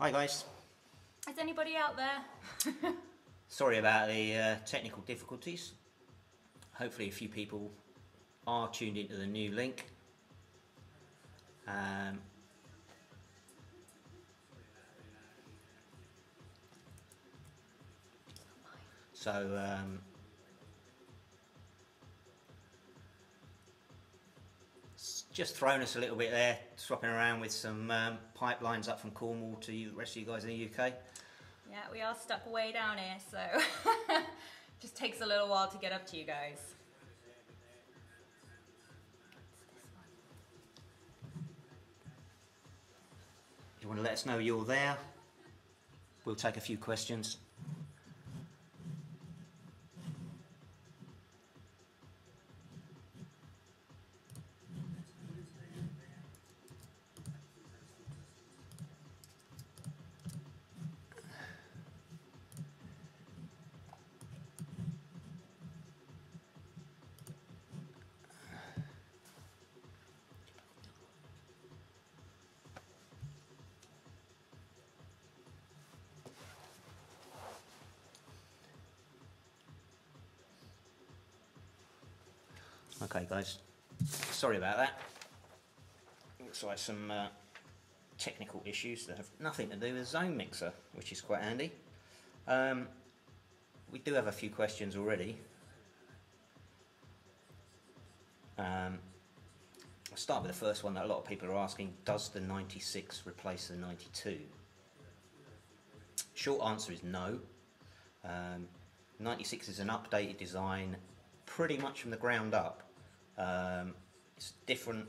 Hi guys. Is anybody out there? Sorry about the technical difficulties. Hopefully a few people are tuned into the new link. It's just thrown us a little bit there, swapping around with some pipelines up from Cornwall to the rest of you guys in the UK. Yeah, we are stuck way down here, so just takes a little while to get up to you guys. If you want to let us know you're there, we'll take a few questions. Okay guys, sorry about that. Looks like some technical issues that have nothing to do with Zone Mixer, which is quite handy. We do have a few questions already. I'll start with the first one that a lot of people are asking: does the 96 replace the 92? Short answer is no. 96 is an updated design pretty much from the ground up. It's a different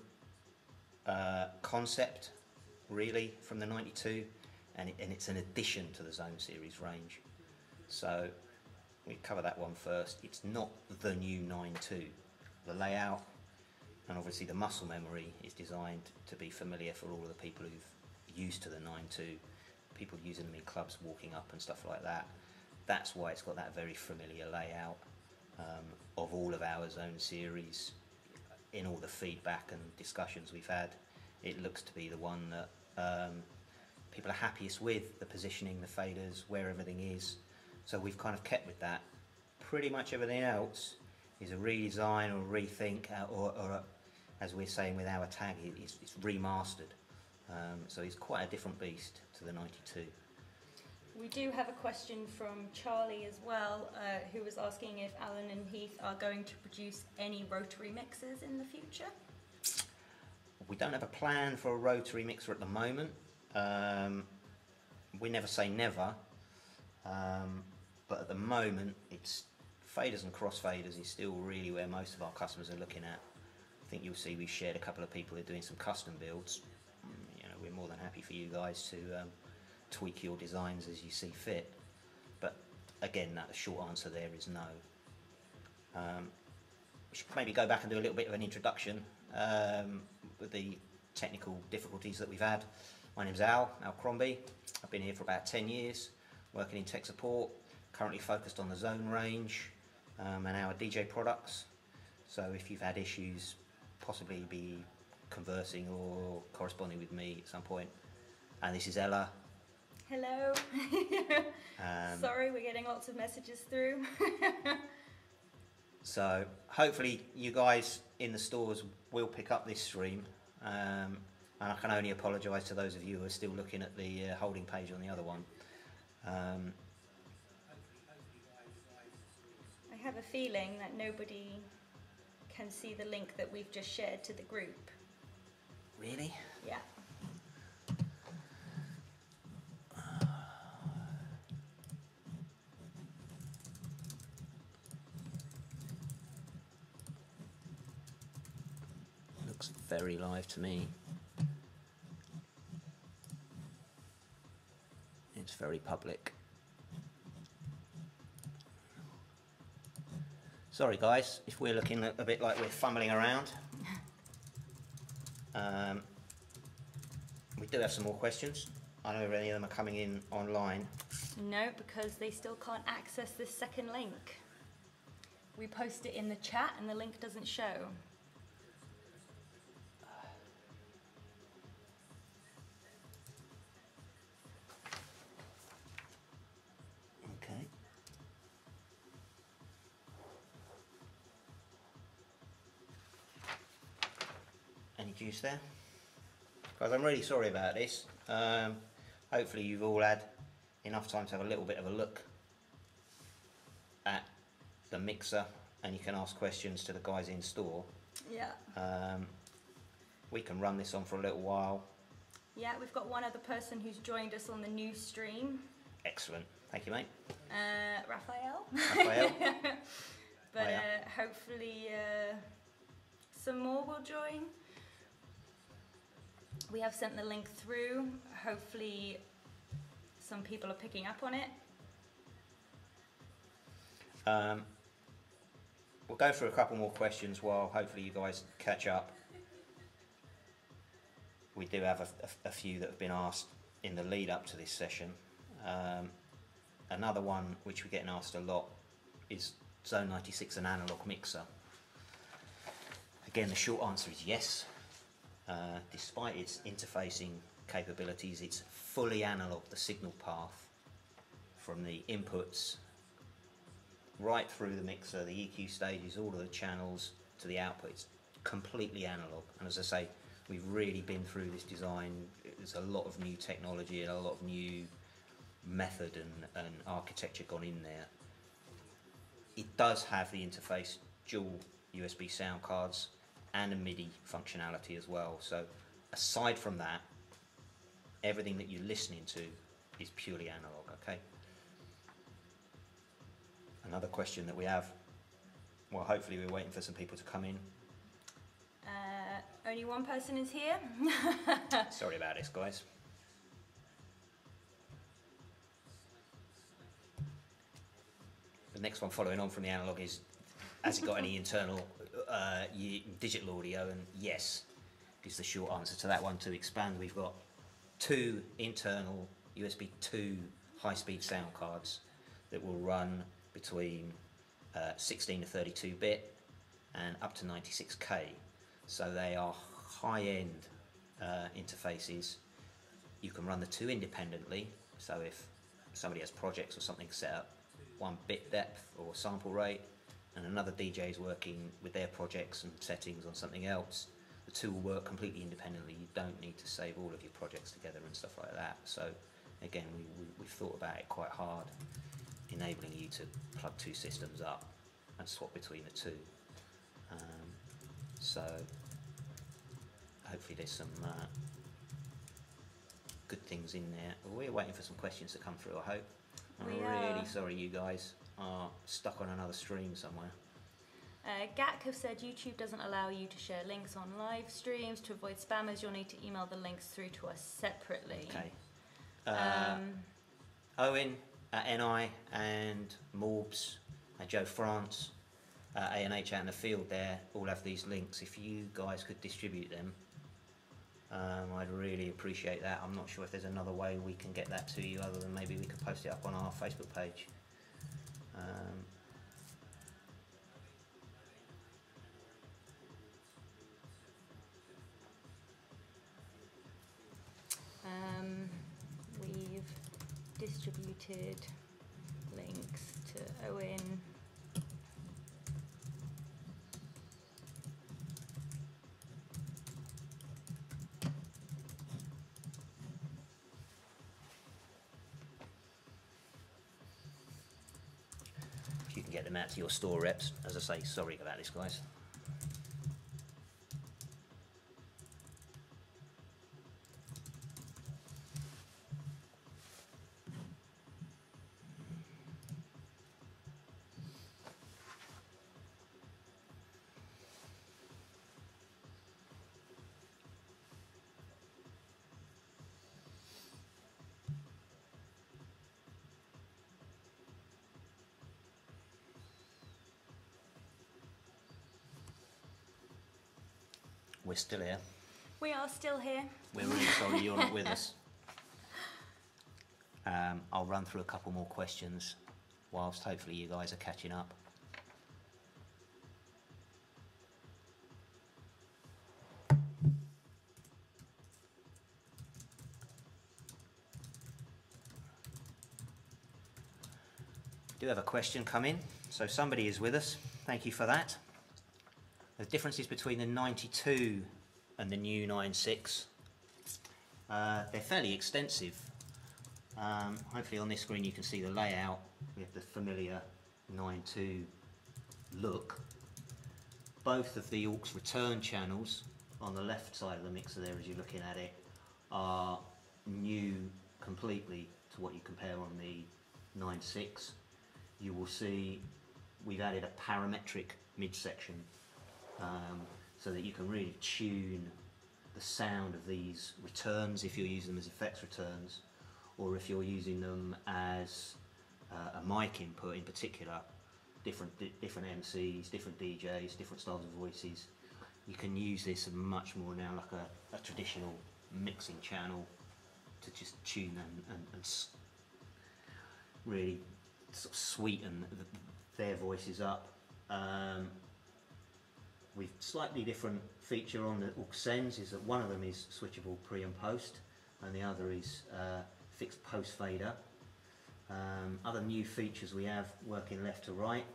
concept really from the 92, and it's an addition to the Zone series range. So we cover that one first. It's not the new 9.2. The layout and obviously the muscle memory is designed to be familiar for all of the people who've used to the 9.2, people using them in clubs, walking up and stuff like that. That's why it's got that very familiar layout. Of all of our Zone series, in all the feedback and discussions we've had, it looks to be the one that people are happiest with, the positioning, the faders, where everything is. So we've kind of kept with that. Pretty much everything else is a redesign or rethink, or as we're saying with our tag, it's remastered. So it's quite a different beast to the 92. We do have a question from Charlie as well, who was asking if Alan and Heath are going to produce any rotary mixers in the future. We don't have a plan for a rotary mixer at the moment. We never say never, but at the moment it's faders and crossfaders is still really where most of our customers are looking at. I think you'll see we've shared a couple of people who are doing some custom builds. You know, we're more than happy for you guys to tweak your designs as you see fit, but again, that the short answer there is no. We should maybe go back and do a little bit of an introduction with the technical difficulties that we've had. My name's Al Crombie. I've been here for about 10 years working in tech support, currently focused on the Zone range and our DJ products. So if you've had issues, possibly be conversing or corresponding with me at some point. And this is Ella. Hello. Sorry, we're getting lots of messages through. So hopefully you guys in the stores will pick up this stream, and I can only apologise to those of you who are still looking at the holding page on the other one. I have a feeling that nobody can see the link that we've just shared to the group. Really? Yeah. Looks very live to me. It's very public. Sorry guys, if we're looking a bit like we're fumbling around. We do have some more questions. I don't know if any of them are coming in online. No, because they still can't access this second link. We post it in the chat and the link doesn't show. produced there. Guys, I'm really sorry about this. Hopefully you've all had enough time to have a little bit of a look at the mixer, and you can ask questions to the guys in store. Yeah. We can run this on for a little while. Yeah, we've got one other person who's joined us on the new stream. Excellent. Thank you, mate. Raphael. Raphael. But hopefully some more will join. We have sent the link through. Hopefully some people are picking up on it. We'll go through a couple more questions while hopefully you guys catch up. We do have a few that have been asked in the lead up to this session. Another one which we're getting asked a lot is Zone 96 an analog mixer? Again, the short answer is yes. Despite its interfacing capabilities, it's fully analog, the signal path from the inputs right through the mixer, the EQ stages, all of the channels to the output. It's completely analog, and as I say, we've really been through this design. There's a lot of new technology and a lot of new method and architecture gone in there. It does have the interface dual USB sound cards and a MIDI functionality as well. So aside from that, everything that you're listening to is purely analog, okay? Another question that we have, well, hopefully we're waiting for some people to come in. Only one person is here. Sorry about this, guys. The next one following on from the analog is, has it got any internal digital audio? And yes, is the short answer to that one. To expand, we've got 2 internal USB 2 high-speed sound cards that will run between 16 to 32 bit and up to 96k. So they are high-end interfaces. You can run the 2 independently. So if somebody has projects or something set up, 1 bit depth or sample rate, and another DJ is working with their projects and settings on something else, the 2 will work completely independently. You don't need to save all of your projects together and stuff like that. So again, we've thought about it quite hard, enabling you to plug 2 systems up and swap between the 2. So hopefully there's some good things in there. We're waiting for some questions to come through, I hope. I'm really sorry you guys are stuck on another stream somewhere. GAC have said YouTube doesn't allow you to share links on live streams. To avoid spammers, you'll need to email the links through to us separately. Okay. Owen at NI and Morbs and Joe France, A&H out in the field there, all have these links. If you guys could distribute them, I'd really appreciate that. I'm not sure if there's another way we can get that to you other than maybe we could post it up on our Facebook page. We've distributed links to Owen. If you can get them out to your store reps, as I say, sorry about this, guys. We're still here. We are still here. We're really sorry you're not with us. I'll run through a couple more questions whilst hopefully you guys are catching up. Do have a question come in, so somebody is with us. Thank you for that. The differences between the 92 and the new 9.6. They're fairly extensive. Hopefully on this screen you can see the layout. We have the familiar 9.2 look. Both of the aux return channels on the left side of the mixer there as you're looking at it are new completely to what you compare on the 9.6. You will see we've added a parametric midsection so that you can really tune the sound of these returns if you're using them as effects returns, or if you're using them as a mic input in particular. Different MCs, different DJs, different styles of voices. You can use this much more now like a traditional mixing channel to just tune and really sort of sweeten their voices up. With slightly different feature on the aux sends is that one of them is switchable pre and post, and the other is fixed post fader. Other new features we have working left to right,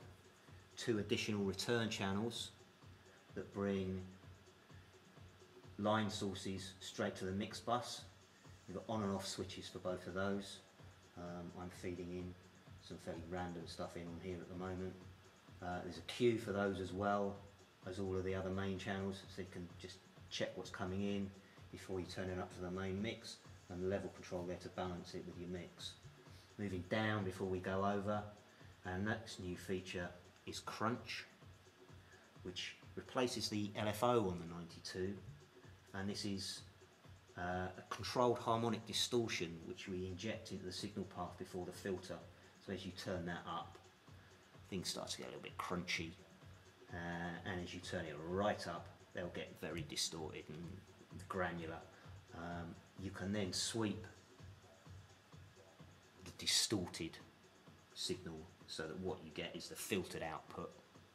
2 additional return channels that bring line sources straight to the mix bus. You've got on and off switches for both of those. I'm feeding in some fairly random stuff in on here at the moment. There's a queue for those as well as all of the other main channels, so you can just check what's coming in before you turn it up to the main mix, and level control there to balance it with your mix. Moving down before we go over, our next new feature is Crunch, which replaces the LFO on the 92, and this is a controlled harmonic distortion which we inject into the signal path before the filter. So as you turn that up, things start to get a little bit crunchy, and as you turn it right up, they'll get very distorted and granular. You can then sweep the distorted signal so that what you get is the filtered output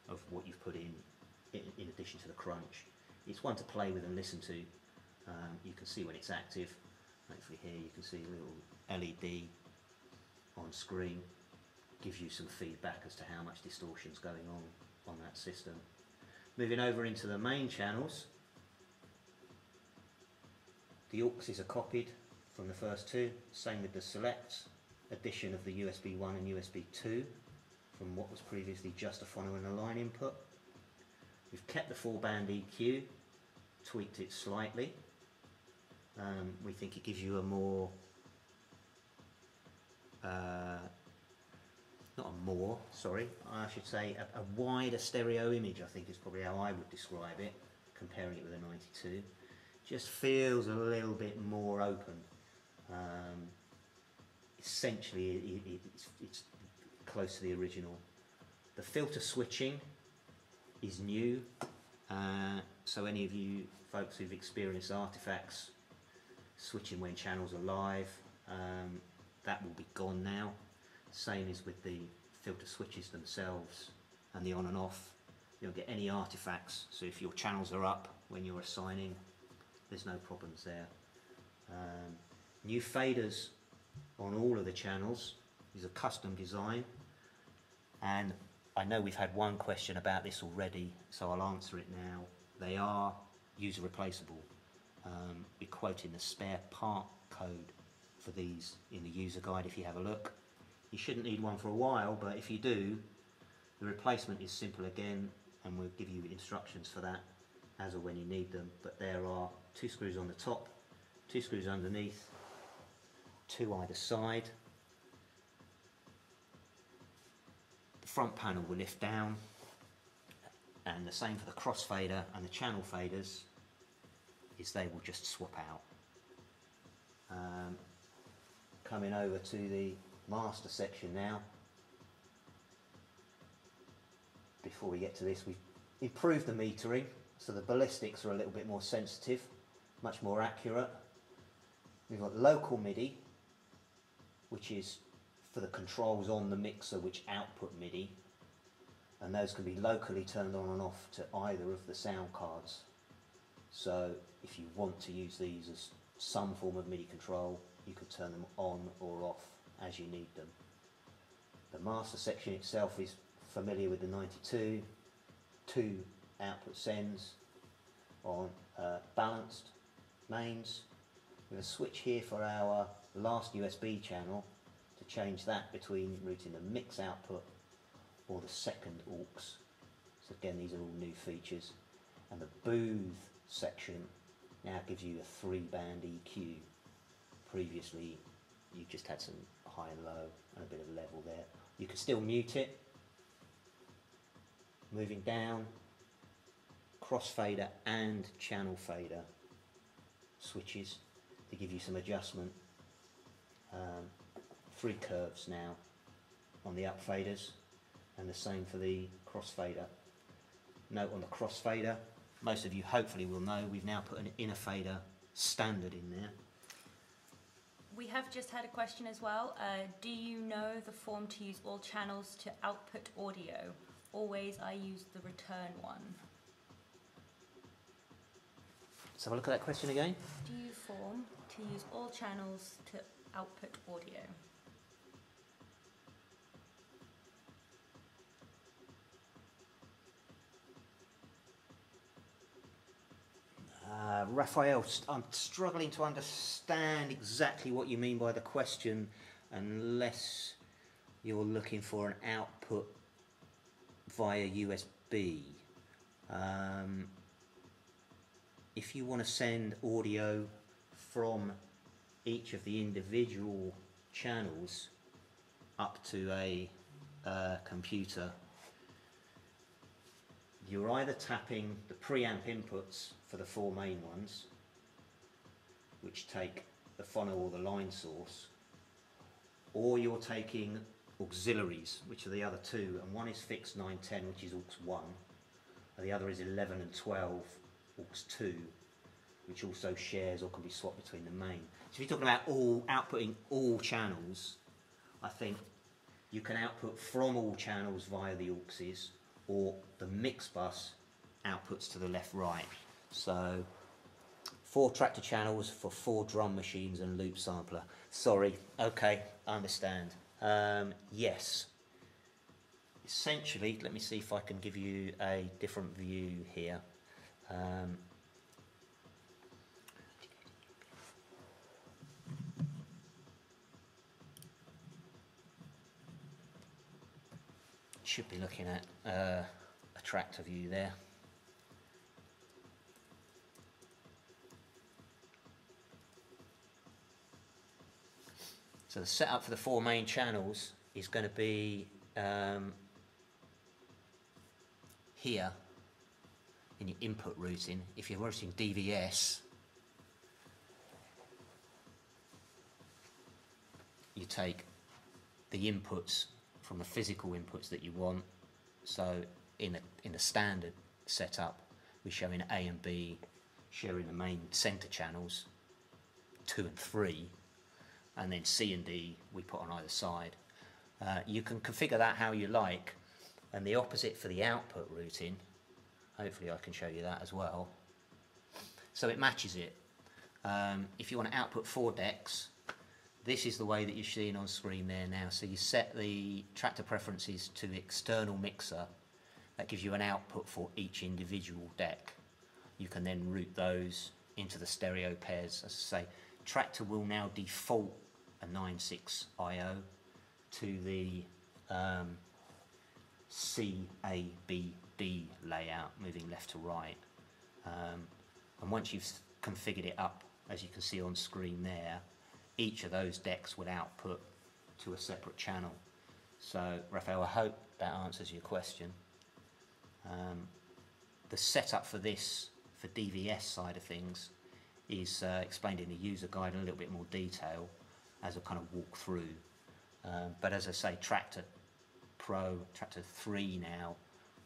of what you've put in addition to the crunch. It's one to play with and listen to. You can see when it's active. Hopefully here you can see a little LED on screen. Gives you some feedback as to how much distortion is going on that system. Moving over into the main channels, the auxes are copied from the first 2, same with the selects, addition of the USB 1 and USB 2 from what was previously just a phono and a line input. We've kept the 4-band EQ, tweaked it slightly. We think it gives you a more, I should say a wider stereo image, I think is probably how I would describe it, comparing it with a 92. Just feels a little bit more open. Essentially it's close to the original. The filter switching is new, so any of you folks who've experienced artifacts switching when channels are live, that will be gone now. Same as with the filter switches themselves and the on and off. You don't get any artifacts, so if your channels are up when you're assigning, there's no problems there. New faders on all of the channels. These are custom design, and I know we've had one question about this already, so I'll answer it now. They are user replaceable. We're quoting the spare part code for these in the user guide if you have a look. You shouldn't need one for a while, but if you do, the replacement is simple again, and we'll give you instructions for that as or when you need them. But there are 2 screws on the top, 2 screws underneath, 2 either side. The front panel will lift down, and the same for the crossfader and the channel faders, is they will just swap out. Coming over to the master section now. Before we get to this, we've improved the metering, so the ballistics are a little bit more sensitive, much more accurate. We've got local MIDI, which is for the controls on the mixer which output MIDI, and those can be locally turned on and off to either of the sound cards. So if you want to use these as some form of MIDI control, you can turn them on or off as you need them. The master section itself is familiar with the 92, 2 output sends on balanced mains with a switch here for our last USB channel to change that between routing the mix output or the second aux. So again, these are all new features. And the booth section now gives you a 3-band EQ. Previously you just had some high and low and a bit of level there. You can still mute it. Moving down, crossfader and channel fader switches to give you some adjustment. 3 curves now on the up faders, and the same for the crossfader. Note on the crossfader, most of you hopefully will know we've now put an inner fader standard in there. We have just had a question as well. Do you know the form to use all channels to output audio? Always I use the return one. Let's have a look at that question again. Do you form to use all channels to output audio? Raphael, I'm struggling to understand exactly what you mean by the question, unless you're looking for an output via USB. If you want to send audio from each of the individual channels up to a computer, you're either tapping the preamp inputs for the 4 main ones, which take the phono or the line source, or you're taking auxiliaries, which are the other 2, and one is fixed 910, which is aux 1, and the other is 11 and 12, aux 2, which also shares or can be swapped between the main. So if you're talking about outputting all channels, I think you can output from all channels via the auxes, or the mix bus outputs to the left right. So 4 tractor channels for 4 drum machines and loop sampler. Sorry, okay, I understand. Yes. Essentially, let me see if I can give you a different view here. Should be looking at a tractor view there. So the setup for the 4 main channels is going to be here in your input routing. If you're routing DVS, you take the inputs from the physical inputs that you want. So in a standard setup, we're showing A and B sharing the main center channels 2 and 3, and then C and D we put on either side. You can configure that how you like, and the opposite for the output routing. Hopefully I can show you that as well. So it matches it. If you want to output 4 decks, this is the way that you're seeing on screen there now. So you set the tractor preferences to external mixer. That gives you an output for each individual deck. You can then route those into the stereo pairs. As I say, tractor will now default a 9.6 I/O to the C, A, B, D layout, moving left to right. And once you've configured it up, as you can see on screen there, each of those decks will output to a separate channel. So, Raphael, I hope that answers your question. The setup for this, for DVS side of things, is explained in the user guide in a little bit more detail as a kind of walk through. But as I say, Tractor Pro, Tractor 3 now,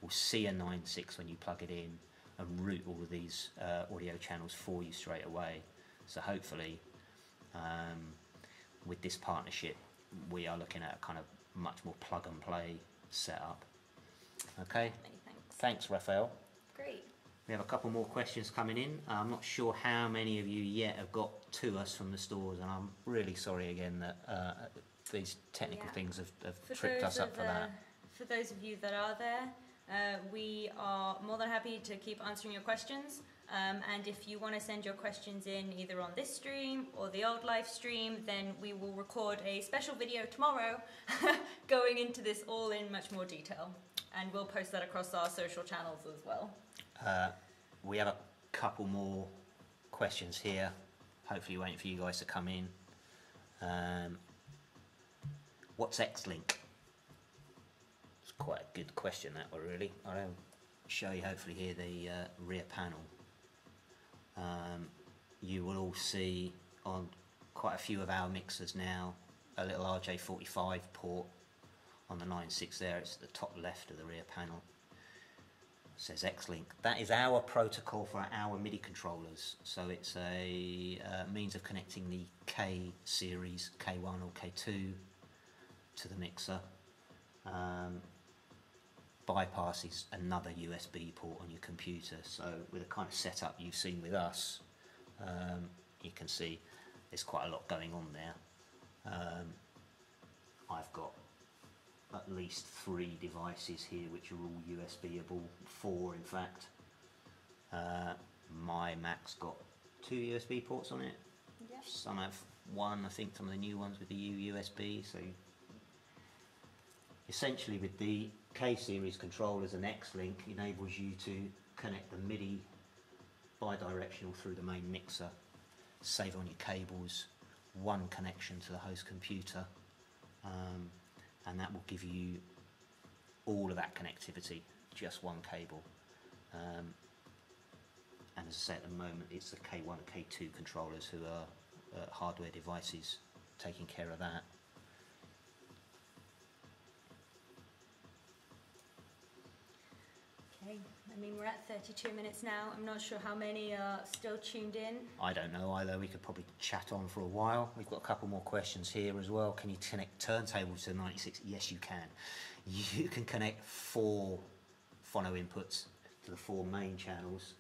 will see a 9.6 when you plug it in and route all of these audio channels for you straight away. So hopefully, with this partnership, we are looking at a kind of much more plug and play setup. Okay. Many thanks. Thanks, Raphael. Great. We have a couple more questions coming in. I'm not sure how many of you yet have got to us from the stores, and I'm really sorry again that these technical things have tripped us up for that. For those of you that are there, we are more than happy to keep answering your questions. And if you want to send your questions in either on this stream or the old live stream, then we will record a special video tomorrow going into this all in much more detail. And we'll post that across our social channels as well. We have a couple more questions here, hopefully waiting for you guys to come in. What's X-Link? It's quite a good question, that one, really. I'll show you hopefully here the rear panel. You will all see on quite a few of our mixers now a little RJ45 port on the 9.6 there. It's at the top left of the rear panel. It says X-Link. That is our protocol for our MIDI controllers. So it's a means of connecting the K series, K1 or K2 to the mixer. Bypasses another USB port on your computer. So with the kind of setup you've seen with us, you can see there's quite a lot going on there. I've got at least 3 devices here which are all USB-able, 4 in fact. My Mac's got 2 USB ports on it. Yep. Some have 1, I think some of the new ones with the USB. So essentially with the K-series controllers, an X-Link enables you to connect the MIDI bidirectional through the main mixer, save on your cables, 1 connection to the host computer, and that will give you all of that connectivity, just 1 cable. And as I say, at the moment it's the K1 and K2 controllers who are hardware devices taking care of that. Okay, I mean, we're at 32 minutes now. I'm not sure how many are still tuned in. I don't know either. We could probably chat on for a while. We've got a couple more questions here as well. Can you connect turntables to the 96? Yes, you can. You can connect 4 phono inputs to the 4 main channels.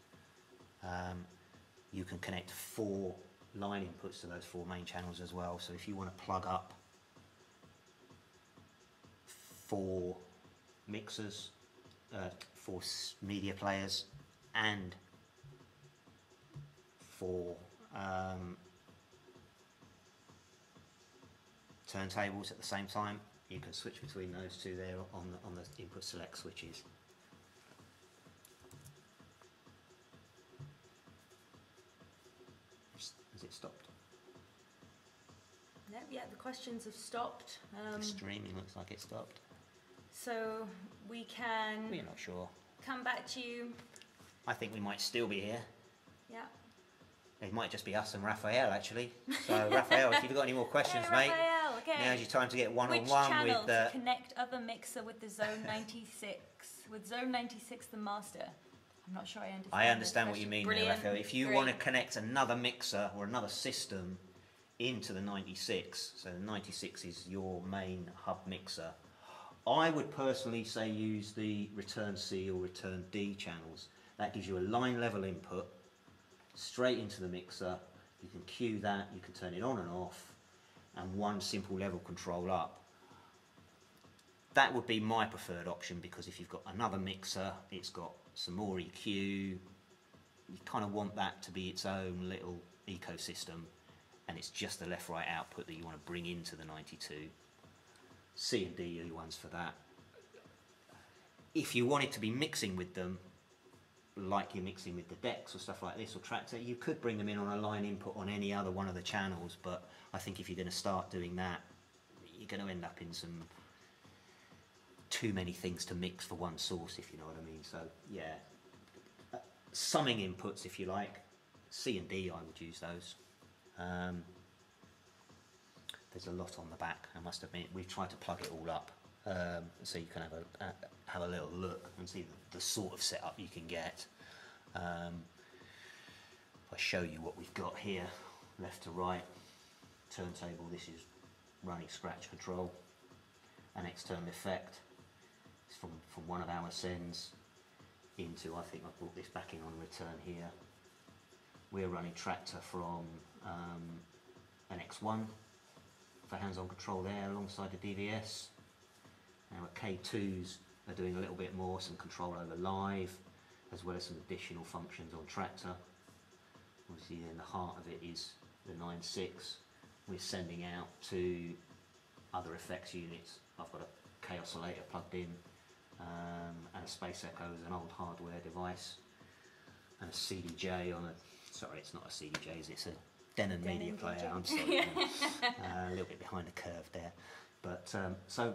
You can connect 4 line inputs to those 4 main channels as well. So if you want to plug up 4 mixers, 4 media players and 4 turntables at the same time, you can switch between those 2 there on the input select switches. Has it stopped? No, yeah, the questions have stopped. The streaming looks like it stopped. So we can We're not sure. come back to you. I think we might still be here. Yeah. It might just be us and Raphael actually. So Raphael, if you've got any more questions, Hey, mate, Raphael, okay. now's your time to get Which one-on-one channel with. to connect other mixer with the Zone 96? With Zone 96 the master? I'm not sure I understand. I understand what you mean there, Raphael. If you Great. want to connect another mixer or another system into the 96, so the 96 is your main hub mixer, I would personally say use the return C or return D channels. That gives you a line level input straight into the mixer. You can cue that, you can turn it on and off, and 1 simple level control up. That would be my preferred option, because if you've got another mixer, it's got some more EQ, you kind of want that to be its own little ecosystem, and it's just the left right output that you want to bring into the 92. C and D are the ones for that. If you wanted to be mixing with them, like you're mixing with the decks or stuff like this, or Tractor, you could bring them in on a line input on any other one of the channels, but I think if you're going to start doing that, you're going to end up in some too many things to mix for 1 source, if you know what I mean. So yeah, summing inputs if you like, C and D I would use those. There's a lot on the back, I must admit. We've tried to plug it all up, so you can have a little look and see the sort of setup you can get. If I show you what we've got here, left to right, turntable, this is running scratch control, an external effect. It's from one of our sends into, I think I've brought this back in on return here. We're running Tractor from an X1 for hands-on control there alongside the DVS. Our K2s are doing a little bit more, some control over live, as well as some additional functions on tractor. Obviously then the heart of it is the 9.6. We're sending out to other effects units. I've got a K oscillator plugged in, and a Space Echo as an old hardware device, and a CDJ on a, sorry it's not a CDJ, it's a Denon media player, I'm sorry, a little bit behind the curve there. But so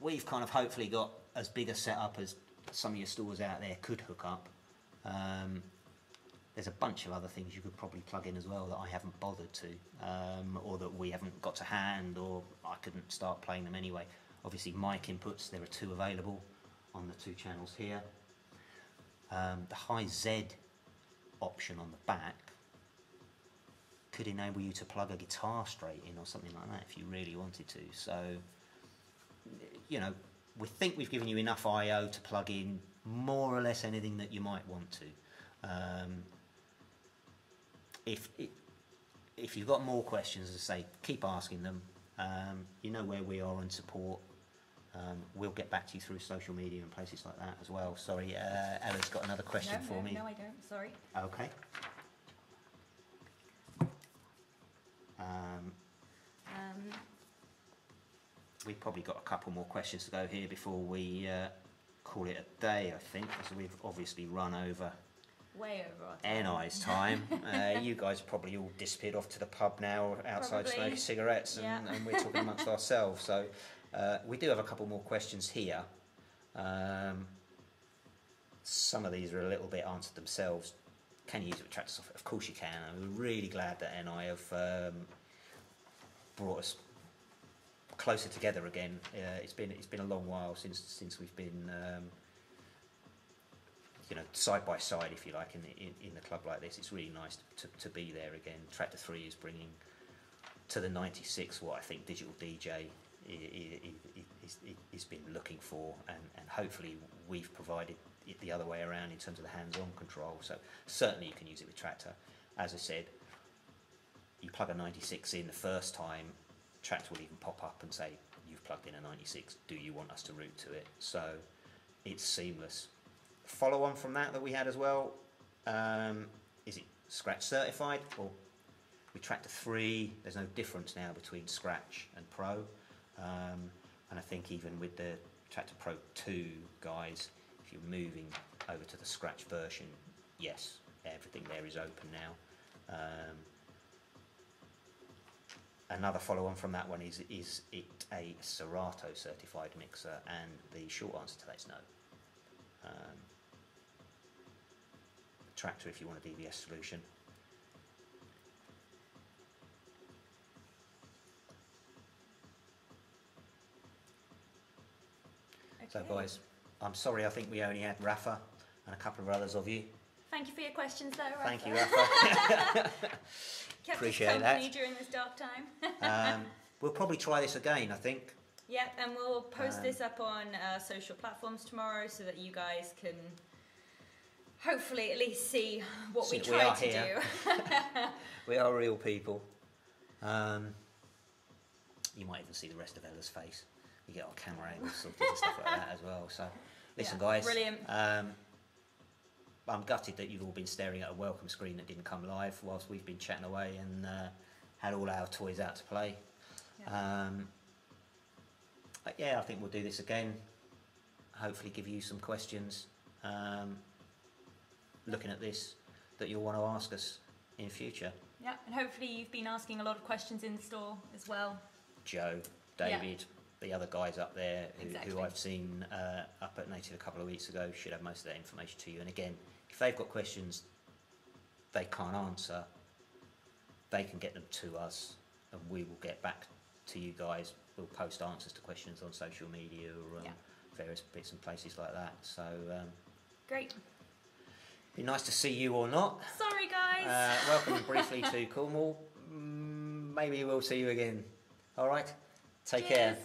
we've kind of hopefully got as big a setup as some of your stores out there could hook up. There's a bunch of other things you could probably plug in as well that I haven't bothered to, or that we haven't got to hand, or I couldn't start playing them anyway. Obviously mic inputs, there are 2 available on the 2 channels here. The high Z option on the back could enable you to plug a guitar straight in or something like that if you really wanted to. So, you know, we think we've given you enough I/O to plug in more or less anything that you might want to. If you've got more questions, as I say, keep asking them. You know where we are on support. We'll get back to you through social media and places like that as well. Sorry, Ella's got another question for me. No, I don't. Sorry. Okay. We've probably got a couple more questions to go here before we call it a day, I think, because we've obviously run over way over our time. NI's time. You guys probably all disappeared off to the pub now, outside Probably. smoking cigarettes, and we're talking amongst ourselves. So we do have a couple more questions here. Some of these are a little bit answered themselves. Can you use it with tractor software? Of course you can. And we're really glad that NI have brought us closer together again. It's been a long while since we've been you know, side by side, if you like, in the club like this. It's really nice to be there again. Tractor 3 is bringing to the 96 what I think Digital DJ has been looking for, and hopefully we've provided it the other way around in terms of the hands-on control. So certainly you can use it with tractor. As I said, you plug a 96 in the first time, tractor will even pop up and say, you've plugged in a 96, do you want us to route to it? So it's seamless. Follow on from that we had as well, is it Scratch certified? Or with Tractor 3 there's no difference now between Scratch and Pro, and I think even with the Tractor Pro 2 guys, if you're moving over to the Scratch version, yes, everything there is open now. Another follow on from that one is it a Serato certified mixer, and the short answer to that is no. Tractor if you want a DVS solution. Okay. So guys, I'm sorry, I think we only had Rafa and a couple of others of you. Thank you for your questions though, Rafa. Thank you, Rafa. Kept Appreciate us company that. during this dark time. We'll probably try this again, I think. Yep, and we'll post this up on social platforms tomorrow so that you guys can hopefully at least see what we try to do. We are real people. You might even see the rest of Ella's face. We get our camera angles sorted and stuff like that as well. So, listen, guys. Brilliant. I'm gutted that you've all been staring at a welcome screen that didn't come live whilst we've been chatting away and had all our toys out to play. Yeah. But yeah, I think we'll do this again. Hopefully give you some questions looking at this that you'll want to ask us in future. Yeah, and hopefully you've been asking a lot of questions in store as well. Joe, David, the other guys up there who I've seen up at Native a couple of weeks ago should have most of that information to you. And again, if they've got questions they can't answer, they can get them to us and we will get back to you guys. We'll post answers to questions on social media or various bits and places like that. So great. Be nice to see you or not. Sorry guys. Welcome briefly to Cornwall. Maybe we'll see you again. All right. Take care.